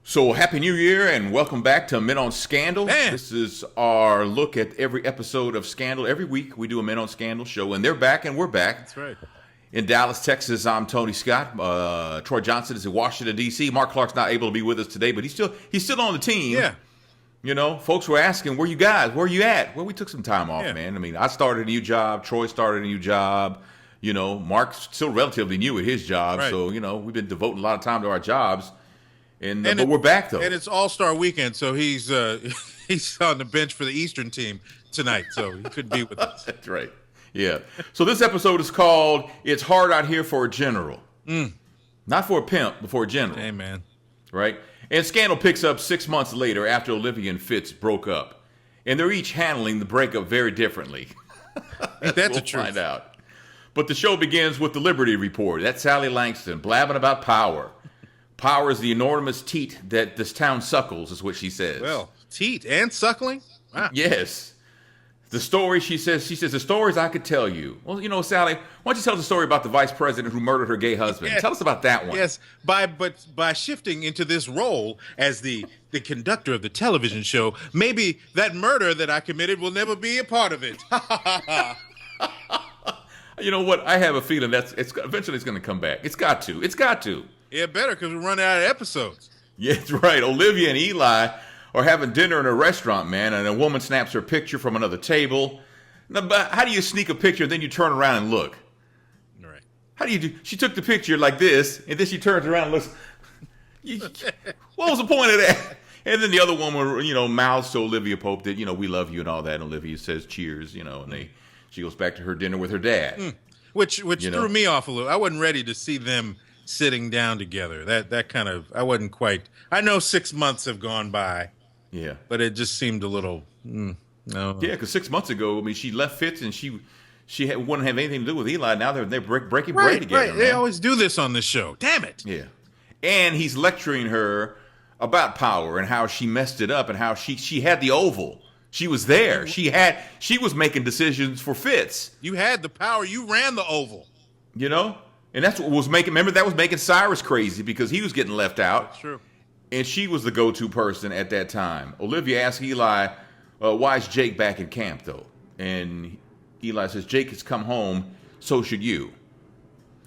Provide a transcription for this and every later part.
So, Happy New Year and welcome back to Men on Scandal. Man. This is our look at every episode of Scandal. Every week we do a Men on Scandal show, and they're back and we're back. That's right. In Dallas, Texas, I'm Tony Scott. Troy Johnson is in Washington, D.C. Mark Clark's not able to be with us today, but he's still on the team. Yeah. You know, folks were asking, where you guys? Where you at? Well, we took some time off, Yeah. man. I mean, I started a new job. Troy started a new job. You know, Mark's still relatively new at his job. Right. So, you know, we've been devoting a lot of time to our jobs. But we're back, though. And it's All-Star Weekend, so he's he's on the bench for the Eastern team tonight, so he could be with us. That's right. Yeah. So this episode is called "It's Hard Out Here for a General," not for a pimp, but for a general. Hey, man. Right. And Scandal picks up 6 months later after Olivia and Fitz broke up, and they're each handling the breakup very differently. Ain't that We'll the truth? find out. But the show begins with the Liberty Report. That's Sally Langston blabbing about power. Power is the enormous teat that this town suckles, is what she says. Well, teat and suckling? Wow. Yes. The story, she says, the stories I could tell you. Well, you know, Sally, why don't you tell us the story about the vice president who murdered her gay husband? Yes. Tell us about that one. Yes, by shifting into this role as the conductor of the television show, maybe that murder that I committed will never be a part of it. You know what? I have a feeling eventually it's going to come back. It's got to. It's got to. Yeah, better, because we're running out of episodes. Yeah, that's right. Olivia and Eli are having dinner in a restaurant, man, and a woman snaps her picture from another table. Now, but how do you sneak a picture and then you turn around and look? All right. How do you do? She took the picture like this, and then she turns around and looks. What was the point of that? And then the other woman, you know, mouths to Olivia Pope that, you know, we love you and all that. And Olivia says cheers, you know, and she goes back to her dinner with her dad. Which You know? threw me off a little. I wasn't ready to see them sitting down together. That kind of, I wasn't quite. I know 6 months have gone by, Yeah. but it just seemed a little. No. Yeah, because 6 months ago, I mean, she left Fitz and she wouldn't have anything to do with Eli. Now they're breaking bread together. Right. They man. always do this on this show. Damn it. Yeah. And he's lecturing her about power and how she messed it up and how she had the Oval. She was there. She was making decisions for Fitz, You had the power. You ran the Oval. you know? And that's what was making Cyrus crazy because he was getting left out. That's true. And she was the go-to person at that time. Olivia asked Eli, why is Jake back in camp, though? And Eli says, Jake has come home, so should you.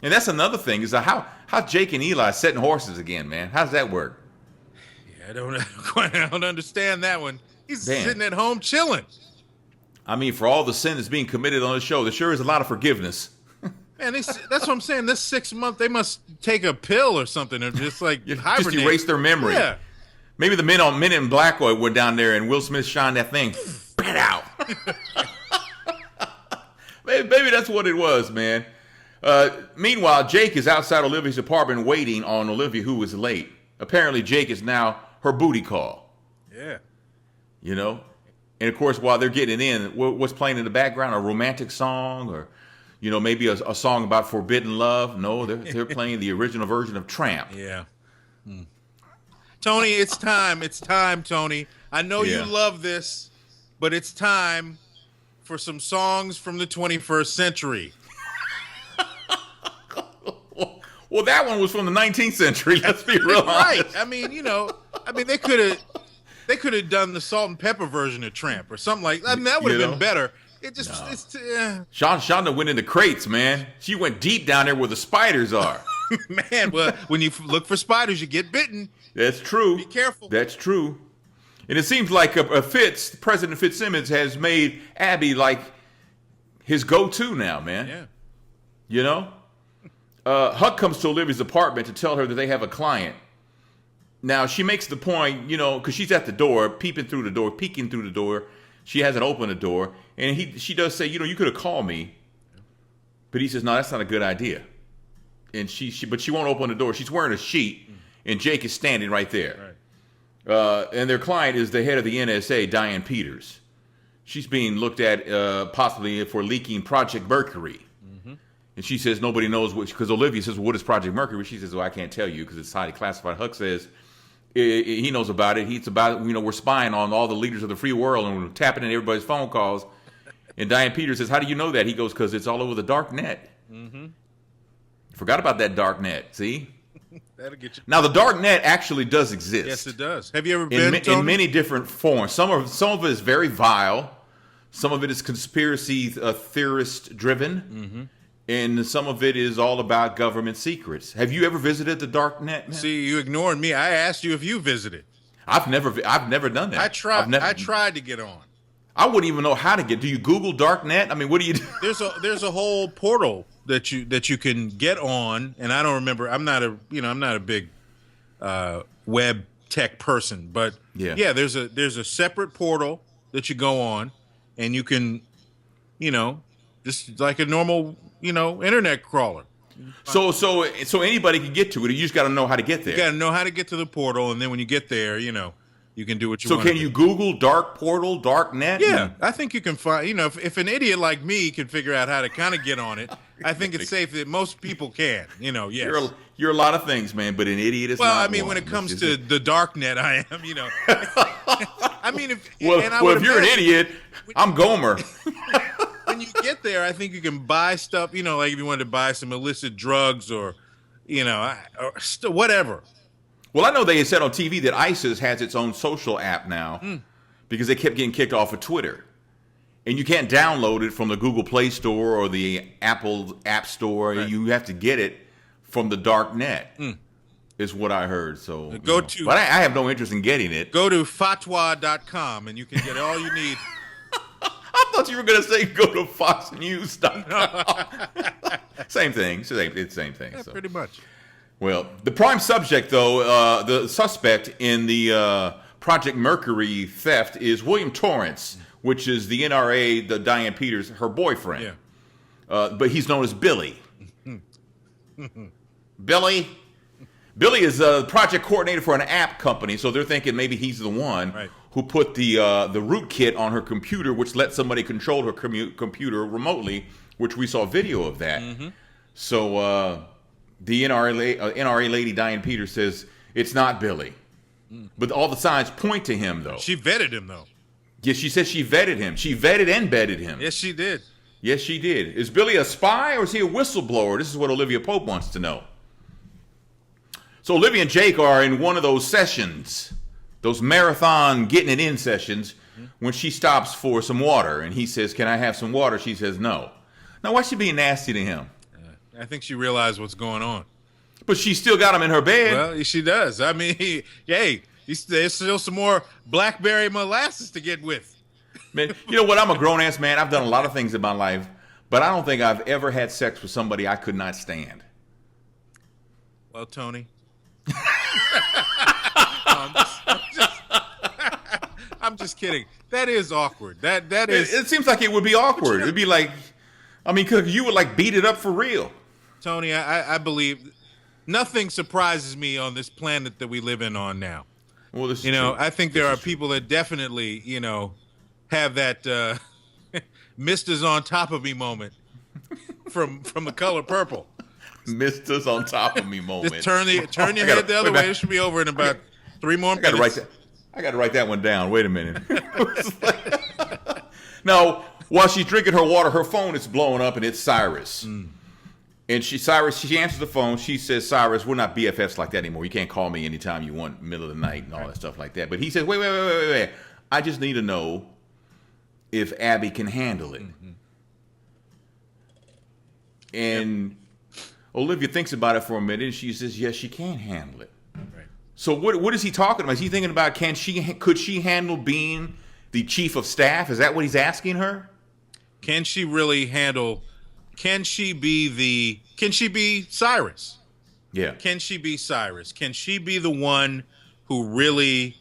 And that's another thing, is how Jake and Eli setting horses again, man. How does that work? Yeah, I don't understand that one. He's Damn. sitting at home chilling. I mean, for all the sin that's being committed on the show, there sure is a lot of forgiveness. Man, that's what I'm saying. This 6 month, they must take a pill or something and just like Just hibernate. erase their memory. Yeah. Maybe the Men in Black went down there and Will Smith shined that thing. Bang out. Maybe that's what it was, man. Meanwhile, Jake is outside Olivia's apartment waiting on Olivia, who was late. Apparently, Jake is now her booty call, Yeah. you know? And, of course, while they're getting in, what's playing in the background? A romantic song or, you know, maybe a song about forbidden love? No, they're playing the original version of Tramp. Yeah. Tony, it's time. It's time, Tony. I know Yeah. you love this, but it's time for some songs from the 21st century. Well, that one was from the 19th century. Let's be real Right. honest. I mean, they could have done the salt and pepper version of Tramp or something like that. I mean, that would have You been know? better. It just, Shonda went into crates, man. She went deep down there where the spiders are. man, well, when you look for spiders, you get bitten. That's true. Be careful. That's true. And it seems like President Fitzsimmons has made Abby like his go-to now, man. Yeah. You know? Huck comes to Olivia's apartment to tell her that they have a client. Now, she makes the point, you know, because she's at the door, peeking through the door. She hasn't opened the door. And she does say, you know, you could have called me. But he says, no, that's not a good idea. And but she won't open the door. She's wearing a sheet, and Jake is standing right there. Right. And their client is the head of the NSA, Diane Peters. She's being looked at possibly for leaking Project Mercury. And she says nobody knows what, because Olivia says, well, what is Project Mercury? She says, well, I can't tell you because it's highly classified. Huck says he knows about it. It's about, you know, we're spying on all the leaders of the free world and we're tapping in everybody's phone calls. And Diane Peters says, how do you know that? He goes, because it's all over the dark net. Forgot about that dark net, see? That'll get you. Now, the dark net actually does exist. Yes, it does. Have you ever been, in many different forms. Some of it is very vile. Some of it is conspiracy theorist driven, and some of it is all about government secrets. Have you ever visited the dark net, man? See, you ignored me. I asked you if you visited. I've never done that. I tried to get on. I wouldn't even know how to get. Do you Google dark net? I mean, what do you do? There's a whole portal that you can get on, and I don't remember. I'm not a big web tech person, but yeah, there's a separate portal that you go on, and you can, just like a normal, internet crawler. So anybody can get to it. You just got to know how to get there. You got to know how to get to the portal, and then when you get there, you can do what you want. So can you Google dark portal, dark net? Yeah, I think you can find. If an idiot like me can figure out how to kind of get on it, I think it's safe that most people can. Yes. You're a lot of things, man, but an idiot is. Well, not I mean, one, when it comes to the dark net, I am. I mean, if you're an idiot, I'm Gomer. When you get there, I think you can buy stuff. Like if you wanted to buy some illicit drugs or whatever. Well, I know they said on TV that ISIS has its own social app now because they kept getting kicked off of Twitter. And you can't download it from the Google Play Store or the Apple App Store. Right. You have to get it from the dark net, is what I heard. So but I have no interest in getting it. Go to fatwa.com and you can get all you need. I thought you were going to say go to foxnews.com. Same thing. It's the same thing. Yeah, so. Pretty much. Well, the prime subject, though, the suspect in the Project Mercury theft is William Torrance, which is the NRA, the Diane Peters, her boyfriend. Yeah. But he's known as Billy. Billy is a project coordinator for an app company, so they're thinking maybe he's the one who put the rootkit on her computer, which lets somebody control her computer remotely, which we saw video of that. So the NRA lady, Diane Peters, says it's not Billy. But all the signs point to him, though. She vetted him, though. Yes, she says she vetted him. She vetted and bedded him. Yes, she did. Yes, she did. Is Billy a spy or is he a whistleblower? This is what Olivia Pope wants to know. So Olivia and Jake are in one of those sessions, those marathon getting it in sessions, when she stops for some water. And he says, "Can I have some water?" She says, "No." Now, why is she being nasty to him? I think she realized what's going on. But she still got him in her bed. Well, she does. I mean, there's still some more blackberry molasses to get with. Man, you know what? I'm a grown-ass man. I've done a lot of things in my life, but I don't think I've ever had sex with somebody I could not stand. Well, Tony. I'm just kidding. That is awkward. That is. It seems like it would be awkward. It'd be like, I mean, cause you would like beat it up for real. Tony, I believe nothing surprises me on this planet that we live in on now. Well, this is true. I think there are people that definitely, have that Mister's on top of me moment from The Color Purple. Mister's on top of me moment. Just turn your head the other way. It should be over in about 3 more minutes. I got to write that one down. Wait a minute. Now, while she's drinking her water, her phone is blowing up, and it's Cyrus. And she answers the phone. She says, "Cyrus, we're not BFFs like that anymore. You can't call me anytime you want, middle of the night and all that stuff like that." But he says, wait. I just need to know if Abby can handle it. And Olivia thinks about it for a minute, and she says, "Yes, she can handle it." Right. So what is he talking about? Is he thinking about could she handle being the chief of staff? Is that what he's asking her? Can she really handle? Can she be Cyrus? Yeah. Can she be Cyrus? Can she be the one who really,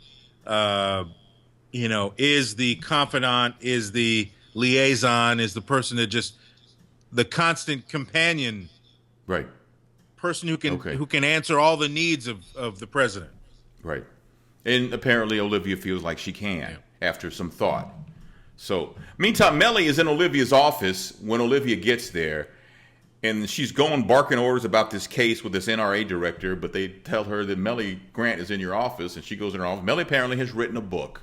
is the confidant, is the liaison, is the person that just the constant companion, right? Person who can answer all the needs of the president, right? And apparently Olivia feels like she can after some thought. So, meantime, Mellie is in Olivia's office when Olivia gets there, and she's going barking orders about this case with this NRA director, but they tell her that Mellie Grant is in your office, and she goes in her office. Mellie apparently has written a book.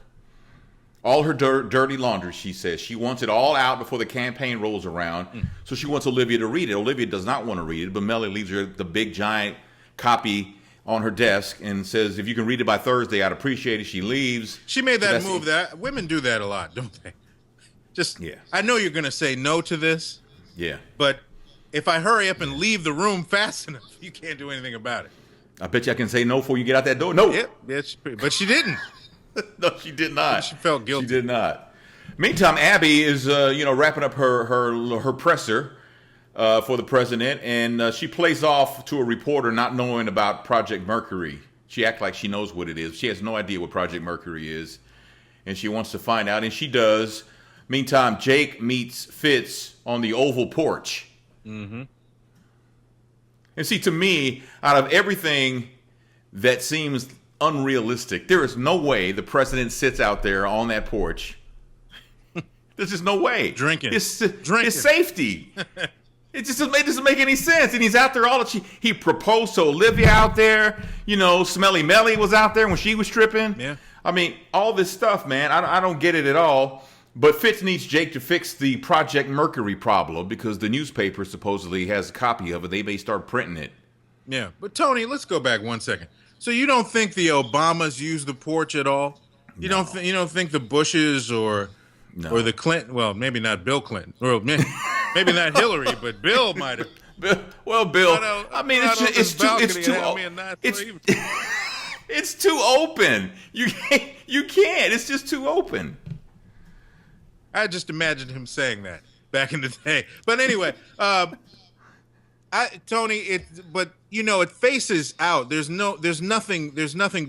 All her dirty laundry, she says. She wants it all out before the campaign rolls around, so she wants Olivia to read it. Olivia does not want to read it, but Mellie leaves her the big, giant copy on her desk and says, if you can read it by Thursday, I'd appreciate it. She leaves. She made that move. That women do that a lot, don't they? Just, yeah. I know you're going to say no to this. Yeah. But if I hurry up and leave the room fast enough, you can't do anything about it. I bet you I can say no before you get out that door. No. Yep. Yeah, but she didn't. No, she did not. She felt guilty. She did not. Meantime, Abby is, wrapping up her presser for the president, and she plays off to a reporter not knowing about Project Mercury. She acts like she knows what it is. She has no idea what Project Mercury is, and she wants to find out, and she does. Meantime, Jake meets Fitz on the Oval porch. Mm-hmm. And see, to me, out of everything that seems unrealistic, there is no way the president sits out there on that porch. There's just no way. Drinking. It's safety. It doesn't make any sense. And he's out there he proposed to Olivia out there. Smelly Melly was out there when she was tripping. Yeah. I mean, all this stuff, man. I don't get it at all. But Fitz needs Jake to fix the Project Mercury problem because the newspaper supposedly has a copy of it. They may start printing it. Yeah. But Tony, let's go back 1 second. So you don't think the Obamas used the porch at all? You don't think the Bushes or the Clinton? Well, maybe not Bill Clinton. Or maybe not Hillary, but Bill might have. Well, Bill. It's too open. You can't. It's just too open. I just imagined him saying that back in the day. But anyway, Tony, it faces out. There's nothing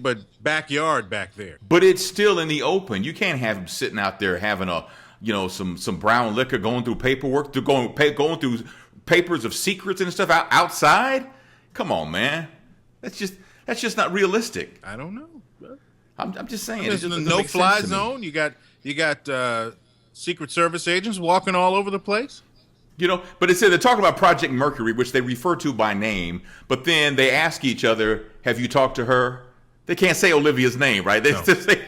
but backyard back there. But it's still in the open. You can't have him sitting out there having some brown liquor, going through paperwork, going through papers of secrets and stuff outside. Come on, man. That's just not realistic. I don't know. I'm just saying. There's a no-fly zone. You got Secret Service agents walking all over the place. But it said they're talking about Project Mercury, which they refer to by name, but then they ask each other, have you talked to her? They can't say Olivia's name, right? They just say,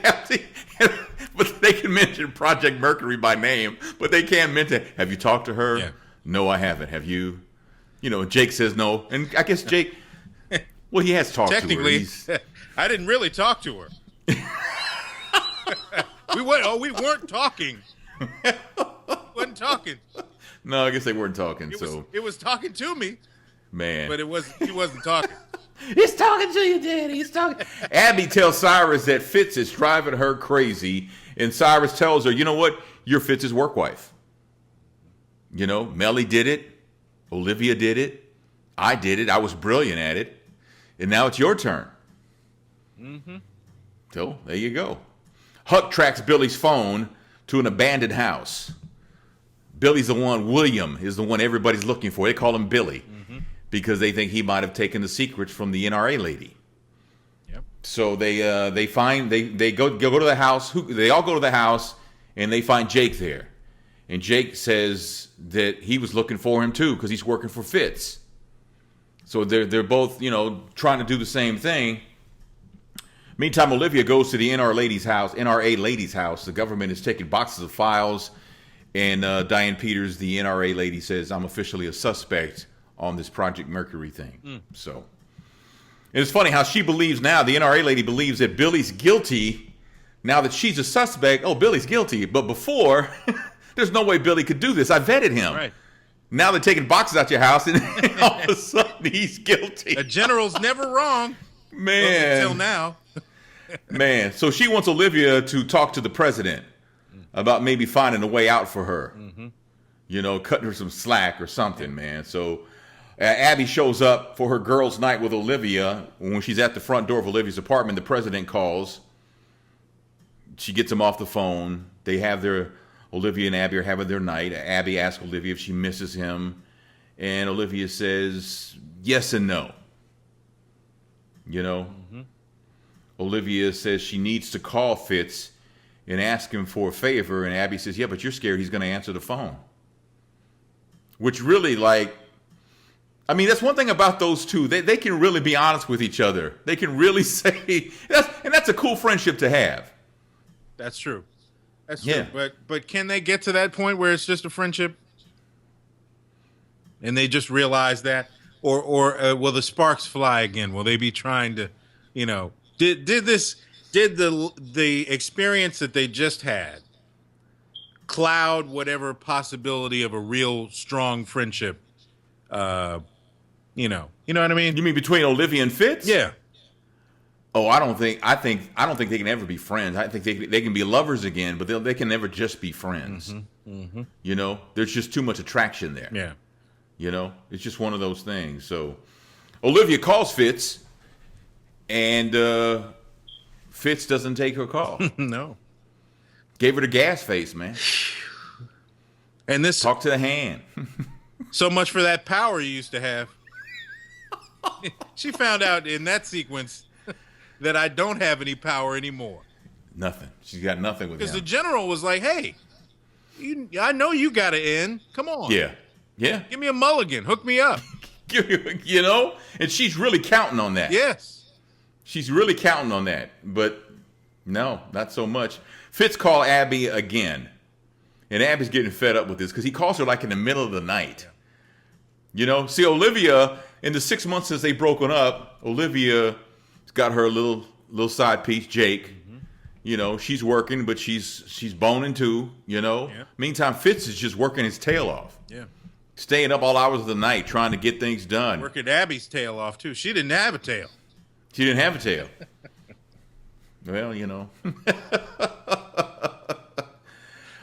but they can mention Project Mercury by name, but they can't mention, have you talked to her? Yeah. No, I haven't. Have you? Jake says no. And I guess Jake, well, he has talked to her. Technically, I didn't really talk to her. We weren't talking. Wasn't talking. No, I guess they weren't talking. It was talking to me, man. But he wasn't talking. He's talking to you, Daddy. He's talking. Abby tells Cyrus that Fitz is driving her crazy, and Cyrus tells her, you know what? You're Fitz's work wife. Melly did it. Olivia did it. I did it. I was brilliant at it, and now it's your turn. Mm-hmm. So there you go. Huck tracks Billy's phone to an abandoned house. Billy's the one, William is the one everybody's looking for. They call him Billy because they think he might have taken the secrets from the NRA lady. Yep. So they go to the house. They all go to the house and they find Jake there. And Jake says that he was looking for him too because he's working for Fitz. So they're both, trying to do the same thing. Meantime, Olivia goes to the NRA lady's house. The government is taking boxes of files. And Diane Peters, the NRA lady, says, I'm officially a suspect on this Project Mercury thing. So, and it's funny how she believes now, the NRA lady believes that Billy's guilty now that she's a suspect. Oh, Billy's guilty. But before, there's no way Billy could do this. I vetted him. Right. Now they're taking boxes out your house, and all of a sudden he's guilty. A general's never wrong. Man. Until now. Man. So she wants Olivia to talk to the president about maybe finding a way out for her. Mm-hmm. Cutting her some slack or something, man. So Abby shows up for her girls' night with Olivia. When she's at the front door of Olivia's apartment, the president calls. She gets him off the phone. Olivia and Abby are having their night. Abby asks Olivia if she misses him. And Olivia says yes and no. Mm-hmm. Olivia says she needs to call Fitz and ask him for a favor, and Abby says, yeah, but you're scared he's going to answer the phone. Which really, that's one thing about those two. They can really be honest with each other. They can really say, and that's a cool friendship to have. That's true. That's true. But can they get to that point where it's just a friendship? And they just realize that? or will the sparks fly again? Will they be trying to, did the experience that they just had cloud whatever possibility of a real strong friendship? You know what I mean? You mean between Olivia and Fitz? Yeah. Oh, I don't think they can ever be friends. I think they can be lovers again, but they can never just be friends. Mm-hmm. Mm-hmm. There's just too much attraction there. Yeah. It's just one of those things. So Olivia calls Fitz, and Fitz doesn't take her call. No. Gave her the gas face, man. And this talk to the hand. So much for that power you used to have. She found out in that sequence that I don't have any power anymore. Nothing. She's got nothing with him. Because the general was like, hey, I know you got to end. Come on. Yeah. Give me a mulligan. Hook me up. And she's really counting on that. Yes. She's really counting on that. But no, not so much. Fitz called Abby again. And Abby's getting fed up with this because he calls her like in the middle of the night. See, Olivia, in the 6 months since they broken up, Olivia's got her little side piece, Jake. Mm-hmm. She's working, but she's boning too, Yeah. Meantime, Fitz is just working his tail off. Yeah. Staying up all hours of the night trying to get things done. Working Abby's tail off too. She didn't have a tail. She didn't have a tail. Well,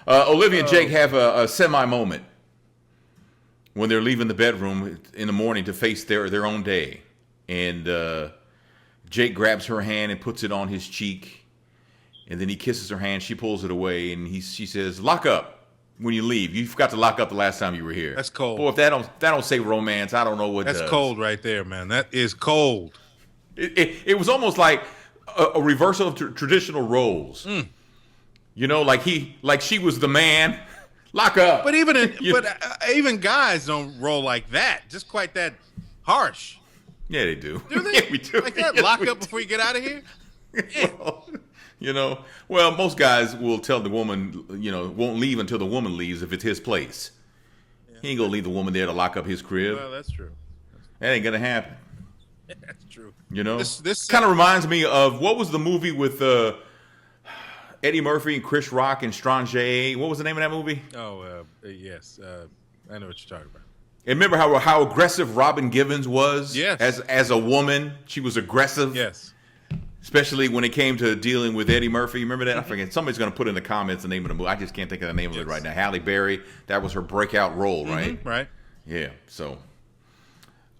Olivia and Jake have a semi-moment when they're leaving the bedroom in the morning to face their own day. And Jake grabs her hand and puts it on his cheek. And then he kisses her hand. She pulls it away. And she says, lock up when you leave. You forgot to lock up the last time you were here. That's cold. Boy, if that don't say romance, I don't know what does. That's cold right there, man. That is cold. It was almost like a reversal of traditional roles. Mm. Like she was the man. Lock up. But even guys don't roll like that. Just quite that harsh. Yeah, they do. Do they? Yeah, we do. Like that? Lock up before you get out of here? Yeah. Well, most guys will tell the woman, won't leave until the woman leaves if it's his place. Yeah. He ain't gonna leave the woman there to lock up his crib. Well, that's true. That ain't gonna happen. That's true. This kind of reminds me of what was the movie with Eddie Murphy and Chris Rock and Stranger. What was the name of that movie? Oh, yes. I know what you're talking about. And remember how aggressive Robin Givens was? Yes. As a woman, she was aggressive. Yes. Especially when it came to dealing with Eddie Murphy. Remember that? I forget. Somebody's going to put in the comments the name of the movie. I just can't think of the name of it right now. Halle Berry. That was her breakout role, right? Mm-hmm, right. Yeah. So,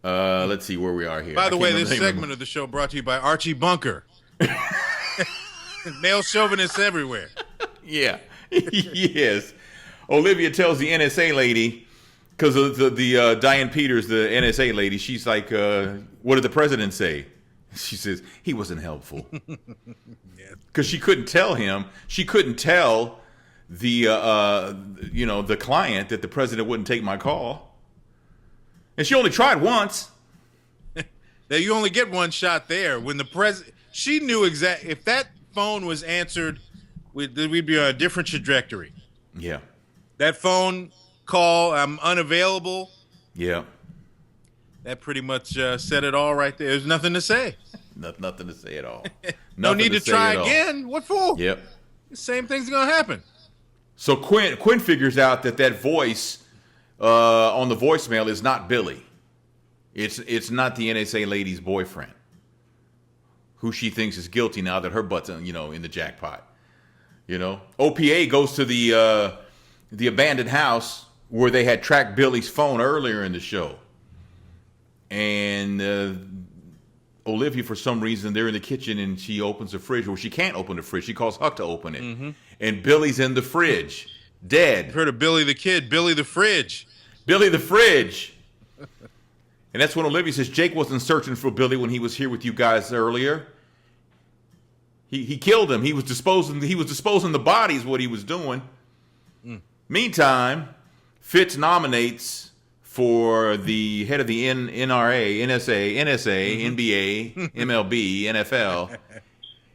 let's see where we are here. By the way, this segment of the show brought to you by Archie Bunker. Male chauvinists everywhere. Yeah. Yes. Olivia tells the NSA lady, because the Diane Peters, the NSA lady, she's like, what did the president say? She says, he wasn't helpful. Because she couldn't tell him. She couldn't tell the client that the president wouldn't take my call. And she only tried once. Now, you only get one shot there. When the president, she knew exactly, if that phone was answered, we'd be on a different trajectory. Yeah. That phone call, I'm unavailable. Yeah. That pretty much said it all right there. There's nothing to say. Nothing to say at all. No need to try again. What for? Yep. The same thing's going to happen. So Quinn figures out that voice on the voicemail is not Billy. It's not the NSA lady's boyfriend, who she thinks is guilty now that her butt's in the jackpot. OPA goes to the abandoned house where they had tracked Billy's phone earlier in the show. And Olivia, for some reason, they're in the kitchen and she opens the fridge. Well, she can't open the fridge. She calls Huck to open it. Mm-hmm. And Billy's in the fridge, dead. Heard of Billy the Kid, Billy the Fridge. Billy the Fridge. And that's when Olivia says Jake wasn't searching for Billy when he was here with you guys earlier. He killed him. He was disposing the bodies, what he was doing. Mm. Meantime, Fitz nominates for the head of the NRA, NSA, NBA, MLB, NFL.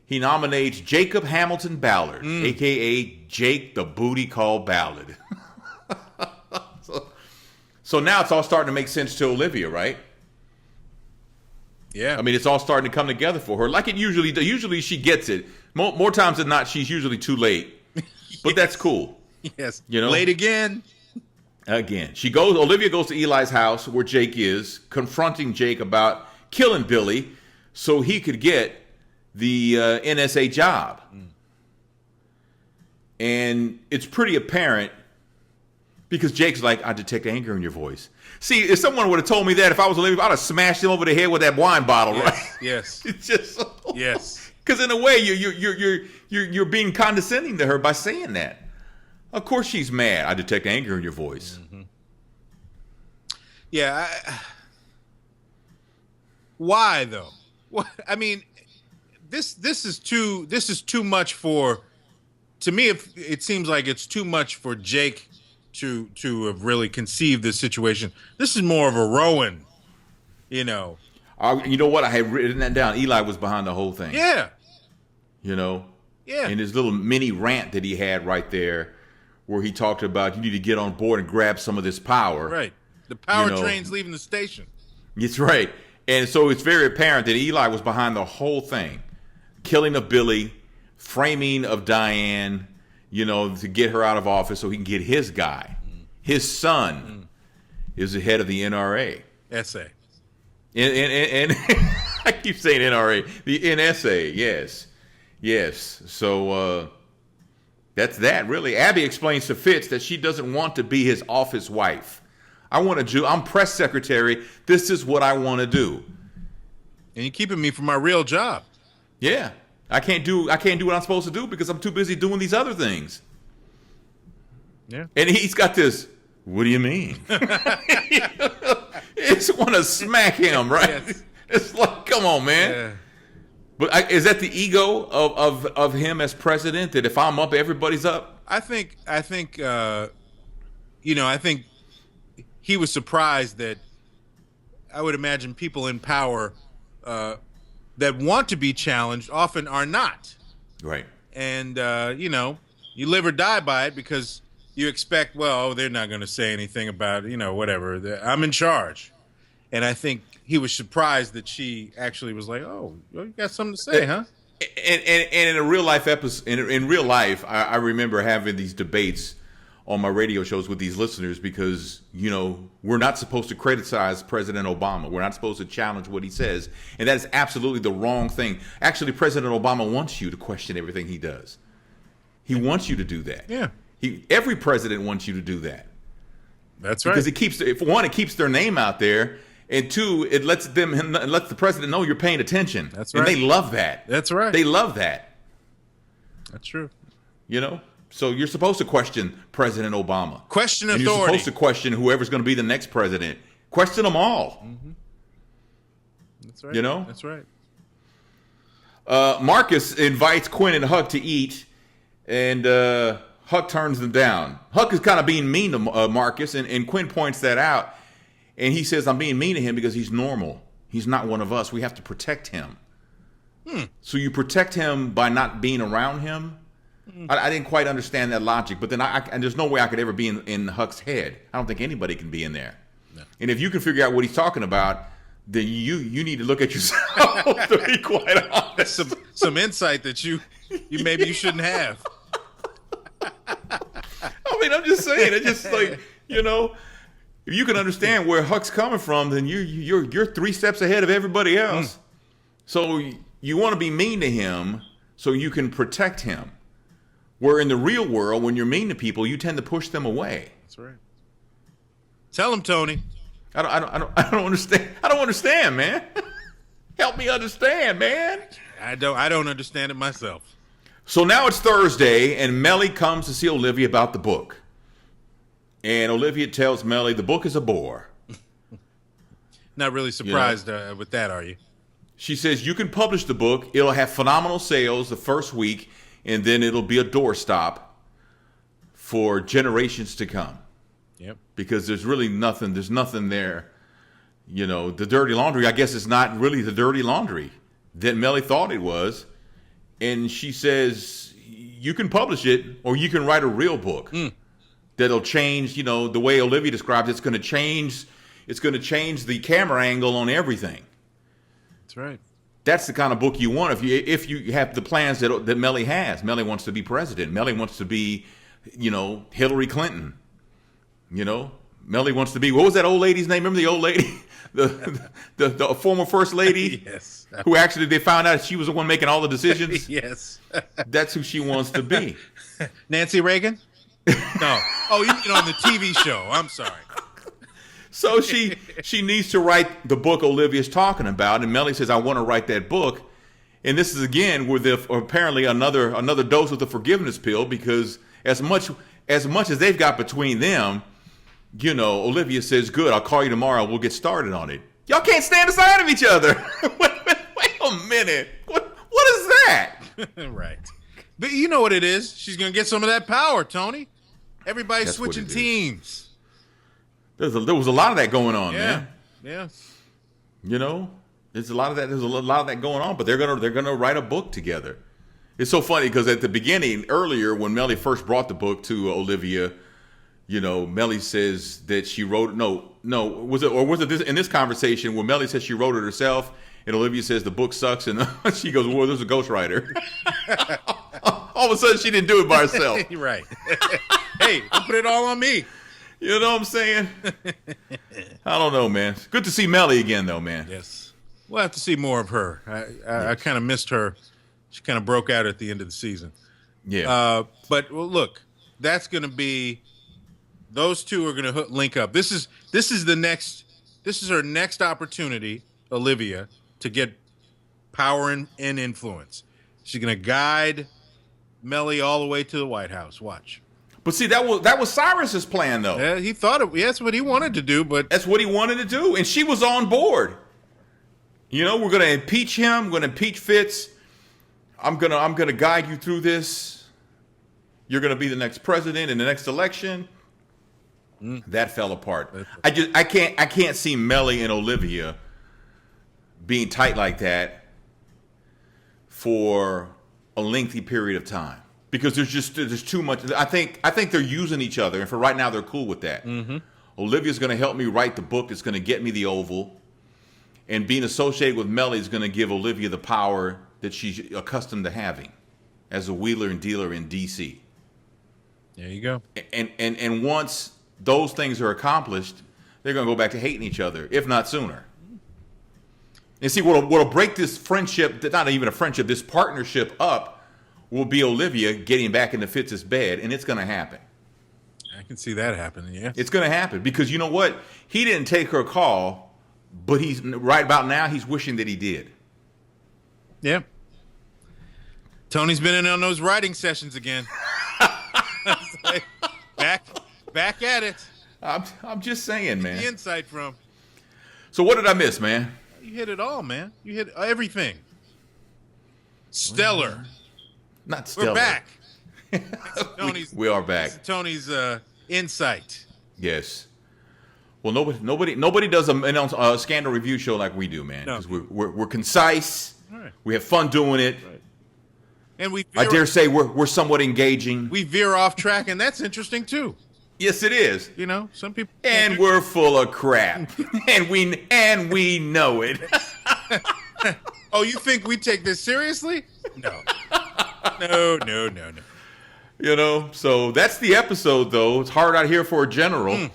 He nominates Jacob Hamilton Ballard, a.k.a. Jake the Booty Call Ballard. So now it's all starting to make sense to Olivia, right? Yeah. I mean, it's all starting to come together for her, like it usually does. Usually she gets it. More times than not, she's usually too late. But that's cool. Yes. You know? Late again. Olivia goes to Eli's house where Jake is, confronting Jake about killing Billy so he could get the NSA job. And it's pretty apparent because Jake's like, I detect anger in your voice. See, if someone would have told me that, if I was Olivia, I'd have smashed him over the head with that wine bottle, right? Yes. It's just so, yes. Because in a way, you're being condescending to her by saying that. Of course, she's mad. I detect anger in your voice. Mm-hmm. Yeah. Why though? I mean, this is too much for. To me, it seems like it's too much for Jake to have really conceived this situation. This is more of a Rowan, you know. You know what? I had written that down. Eli was behind the whole thing. Yeah. You know? Yeah. And his little mini rant that he had right there where he talked about you need to get on board and grab some of this power. Right. The power train's leaving the station. That's right. And so it's very apparent that Eli was behind the whole thing. Killing of Billy, framing of Diane, you know, to get her out of office so he can get his guy. His son is the head of the NRA. SA. And I keep saying NRA. The NSA, yes. Yes. So that's that, really. Abby explains to Fitz that she doesn't want to be his office wife. I'm press secretary. This is what I want to do. And you're keeping me from my real job. Yeah. I can't do what I'm supposed to do because I'm too busy doing these other things. Yeah. And he's got this, what do you mean? It's want to smack him, right? Yes. It's like, come on, man. Yeah. But is that the ego of him as president, that if I'm up, everybody's up? I think he was surprised that, I would imagine, people in power that want to be challenged often are not. Right. And, you live or die by it because you expect, well, they're not going to say anything about, whatever. I'm in charge. And I think he was surprised that she actually was like, oh, you got something to say, huh? And in a real life episode, in real life, I remember having these debates on my radio shows with these listeners because, we're not supposed to criticize President Obama. We're not supposed to challenge what he says. And that is absolutely the wrong thing. Actually, President Obama wants you to question everything he does. He wants you to do that. Yeah. Every president wants you to do that. That's right. Because it keeps their name out there. And two, it lets the president know you're paying attention. That's right. And they love that. That's right. They love that. That's true. So you're supposed to question President Obama. Question authority. You're supposed to question whoever's going to be the next president. Question them all. Mm-hmm. That's right. That's right. Marcus invites Quinn and Huck to eat, and Huck turns them down. Huck is kind of being mean to Marcus, and Quinn points that out. And he says, I'm being mean to him because he's normal. He's not one of us. We have to protect him. So you protect him by not being around him? I didn't quite understand that logic. But then and there's no way I could ever be in Huck's head. I don't think anybody can be in there. No. And if you can figure out what he's talking about, then you need to look at yourself, to be quite honest. Some insight that you maybe you shouldn't have. I mean, I'm just saying. It's just like, if you can understand where Huck's coming from, then you're 3 steps ahead of everybody else. So you want to be mean to him so you can protect him. Where in the real world, when you're mean to people, you tend to push them away. That's right. Tell him, Tony. I don't understand. I don't understand, man. Help me understand, man. I don't understand it myself. So now it's Thursday, and Melly comes to see Olivia about the book. And Olivia tells Melly the book is a bore. Not really surprised with that, are you? She says you can publish the book. It'll have phenomenal sales the first week, and then it'll be a doorstop for generations to come. Yep. Because there's really nothing. There's nothing there. The dirty laundry, I guess, is not really the dirty laundry that Melly thought it was. And she says you can publish it, or you can write a real book that'll change. The way Olivia described it, it's going to change. It's going to change the camera angle on everything. That's right. That's the kind of book you want if you have the plans that Melly has. Melly wants to be president. Melly wants to be, Hillary Clinton. Melly wants to be, what was that old lady's name? Remember the old lady, the former first lady? Yes. Who actually they found out she was the one making all the decisions. Yes. That's who she wants to be. Nancy Reagan? No. Oh, you mean on the TV show? I'm sorry. So she needs to write the book Olivia's talking about, and Melly says, "I want to write that book." And this is again with apparently another dose of the forgiveness pill, because as much as they've got between them, Olivia says, "Good, I'll call you tomorrow. We'll get started on it." Y'all can't stand aside of each other. Wait a minute. What is that? Right. But you know what it is. She's gonna get some of that power, Tony. Everybody's switching teams. There was a lot of that going on, man. Yeah. There's a lot of that. There's a lot of that going on. But they're gonna write a book together. It's so funny because at the beginning, earlier when Melly first brought the book to Olivia, Melly says that she wrote. No, was it this in this conversation where Melly says she wrote it herself, and Olivia says the book sucks, and she goes, "Well, there's a ghostwriter." All of a sudden, she didn't do it by herself. Right. Hey, don't put it all on me. You know what I'm saying? I don't know, man. Good to see Melly again, though, man. Yes. We'll have to see more of her. I kind of missed her. She kind of broke out at the end of the season. Yeah. But look, that's going to be. Those two are going to link up. This is her next opportunity, Olivia, to get power and influence. She's going to guide Melly all the way to the White House. Watch. But see, that was Cyrus's plan, though. Yeah, he thought that's what he wanted to do, but that's what he wanted to do, and she was on board. We're going to impeach him. We're going to impeach Fitz. I'm gonna guide you through this. You're going to be the next president in the next election. That fell apart. I can't see Melly and Olivia being tight like that for a lengthy period of time. Because there's too much. I think they're using each other, and for right now, they're cool with that. Mm-hmm. Olivia's going to help me write the book that's going to get me the Oval, and being associated with Melly is going to give Olivia the power that she's accustomed to having as a wheeler and dealer in D.C. There you go. And once those things are accomplished, they're going to go back to hating each other, if not sooner. And see, what'll break this friendship, not even a friendship, this partnership up, will be Olivia getting back into Fitz's bed, and it's going to happen. I can see that happening, yeah. It's going to happen because you know what? He didn't take her call, but he's right about now, he's wishing that he did. Yeah. Tony's been in on those writing sessions again. Back at it. I'm just saying, man. The insight from. So what did I miss, man? You hit it all, man. You hit everything. Stellar. Not stellar. We're back. We are back. Tony's insight. Yes. Well, nobody does a scandal review show like we do, man. Because we're concise. Right. We have fun doing it. Right. And I dare say we're somewhat engaging. We veer off track, and that's interesting too. Yes, it is. Some people. And we're full of crap, and we know it. Oh, you think we take this seriously? No. No. So that's the episode, though. It's hard out here for a general.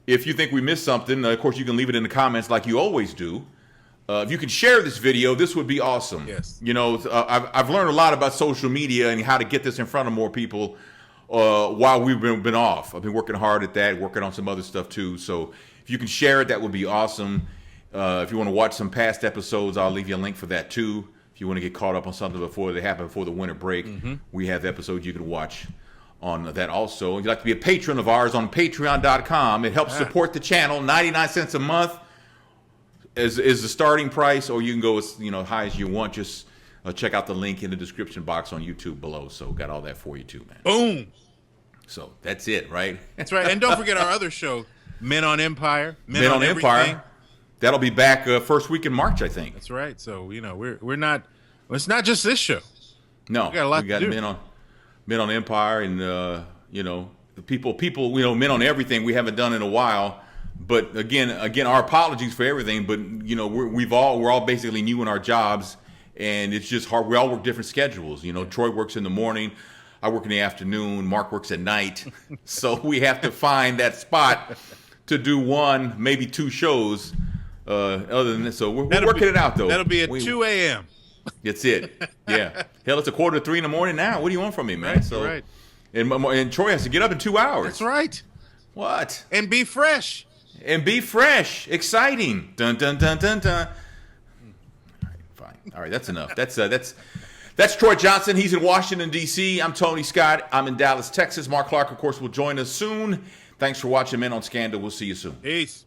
If you think we missed something, of course, you can leave it in the comments like you always do. If you could share this video, this would be awesome. Yes. I've learned a lot about social media and how to get this in front of more people while we've been off. I've been working hard at that, working on some other stuff too. So if you can share it, that would be awesome. If you want to watch some past episodes, I'll leave you a link for that too. If you want to get caught up on something before they happen, before the winter break, we have episodes you can watch on that also. If you'd like to be a patron of ours on patreon.com, it helps support the channel. 99 cents a month is the starting price, or you can go as high as you want. Just check out the link in the description box on YouTube below. So got all that for you too, man. Boom. So that's it, right? That's right. And don't forget our other show, Men on Empire. Men on Empire. That'll be back first week in March, I think. That's right. So we're not. It's not just this show. No, we got a lot to do. Men on Empire, and the people. Men on Everything we haven't done in a while, But again, our apologies for everything. But you know, we're all basically new in our jobs, and it's just hard. We all work different schedules. You know, Troy works in the morning, I work in the afternoon, Mark works at night, so we have to find that spot to do one, maybe two shows. Other than this, so we're working it out though. That'll be at 2 a.m. That's it. Yeah. Hell, it's 2:45 in the morning now. What do you want from me, man? Right, so, right. And Troy has to get up in 2 hours. That's right. What? And be fresh. Exciting. Dun dun dun dun dun. All right, fine. All right, that's enough. That's Troy Johnson. He's in Washington D.C. I'm Tony Scott. I'm in Dallas, Texas. Mark Clark, of course, will join us soon. Thanks for watching Men on Scandal. We'll see you soon. Peace.